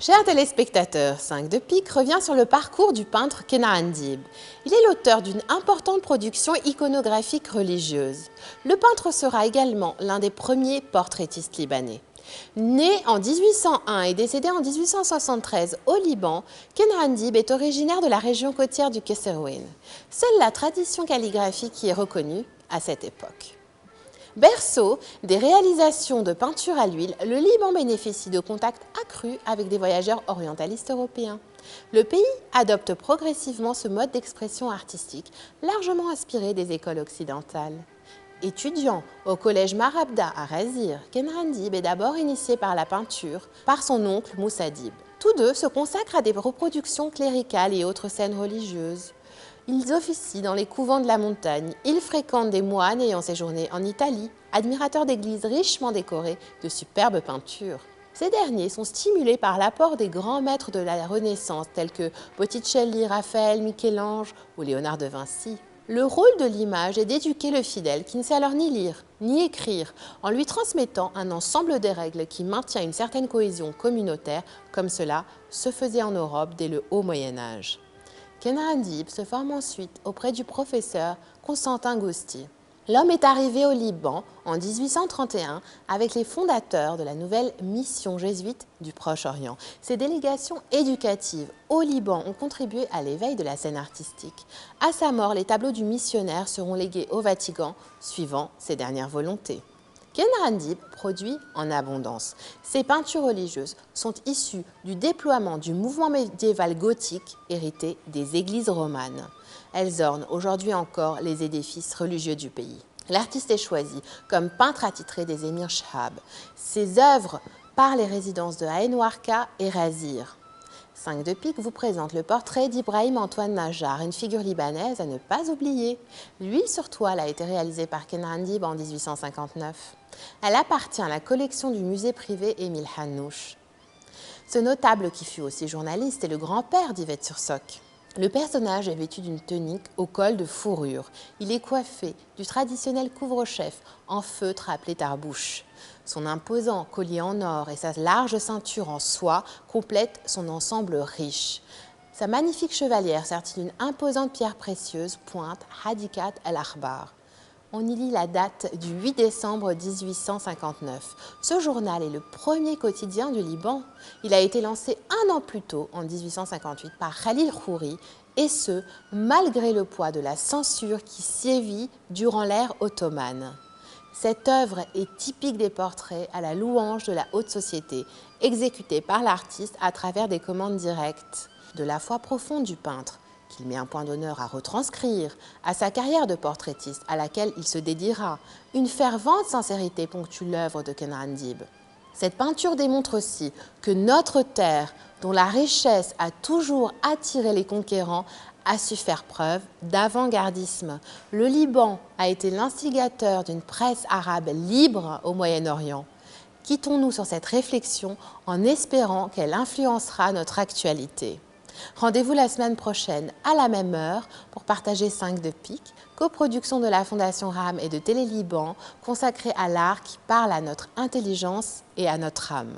Chers téléspectateurs, 5 de pique revient sur le parcours du peintre Kenan Dib. Il est l'auteur d'une importante production iconographique religieuse. Le peintre sera également l'un des premiers portraitistes libanais. Né en 1801 et décédé en 1873 au Liban, Kenan Dib est originaire de la région côtière du Kesserouine. Seule la tradition calligraphique y est reconnue à cette époque. Berceau des réalisations de peinture à l'huile, le Liban bénéficie de contacts accrus avec des voyageurs orientalistes européens. Le pays adopte progressivement ce mode d'expression artistique, largement inspiré des écoles occidentales. Étudiant au collège Marabda à Razir, Kenan Dib est d'abord initié par la peinture par son oncle Moussa Dib. Tous deux se consacrent à des reproductions cléricales et autres scènes religieuses. Ils officient dans les couvents de la montagne. Ils fréquentent des moines ayant séjourné en Italie, admirateurs d'églises richement décorées de superbes peintures. Ces derniers sont stimulés par l'apport des grands maîtres de la Renaissance tels que Botticelli, Raphaël, Michel-Ange ou Léonard de Vinci. Le rôle de l'image est d'éduquer le fidèle qui ne sait alors ni lire ni écrire, en lui transmettant un ensemble de règles qui maintient une certaine cohésion communautaire, comme cela se faisait en Europe dès le haut Moyen-Âge. Kenan Dib se forme ensuite auprès du professeur Constantin Gousti. L'homme est arrivé au Liban en 1831 avec les fondateurs de la nouvelle mission jésuite du Proche-Orient. Ces délégations éducatives au Liban ont contribué à l'éveil de la scène artistique. À sa mort, les tableaux du missionnaire seront légués au Vatican, suivant ses dernières volontés. Kenan Dib produit en abondance. Ses peintures religieuses sont issues du déploiement du mouvement médiéval gothique hérité des églises romanes. Elles ornent aujourd'hui encore les édifices religieux du pays. L'artiste est choisi comme peintre attitré des émirs Shahab. Ses œuvres par les résidences de Ain Warka et Razir. 5 de pique vous présente le portrait d'Ibrahim Antoine Najjar, une figure libanaise à ne pas oublier. L'huile sur toile a été réalisée par Kenan Dib en 1859. Elle appartient à la collection du musée privé Émile Hannouch. Ce notable, qui fut aussi journaliste, est le grand-père d'Yvette Sursock. Le personnage est vêtu d'une tunique au col de fourrure. Il est coiffé du traditionnel couvre-chef en feutre appelé tarbouche. Son imposant collier en or et sa large ceinture en soie complètent son ensemble riche. Sa magnifique chevalière sertie d'une imposante pierre précieuse pointe Hadikat el-Akhbar. On y lit la date du 8 décembre 1859. Ce journal est le premier quotidien du Liban. Il a été lancé un an plus tôt, en 1858, par Khalil Khoury, et ce, malgré le poids de la censure qui sévit durant l'ère ottomane. Cette œuvre est typique des portraits à la louange de la haute société, exécutés par l'artiste à travers des commandes directes. De la foi profonde du peintre, qu'il met un point d'honneur à retranscrire, à sa carrière de portraitiste à laquelle il se dédiera, une fervente sincérité ponctue l'œuvre de Kenan Dib. Cette peinture démontre aussi que notre terre, dont la richesse a toujours attiré les conquérants, a su faire preuve d'avant-gardisme. Le Liban a été l'instigateur d'une presse arabe libre au Moyen-Orient. Quittons-nous sur cette réflexion en espérant qu'elle influencera notre actualité. Rendez-vous la semaine prochaine à la même heure pour partager 5 de pique, coproduction de la Fondation RAM et de Télé Liban, consacrée à l'art qui parle à notre intelligence et à notre âme.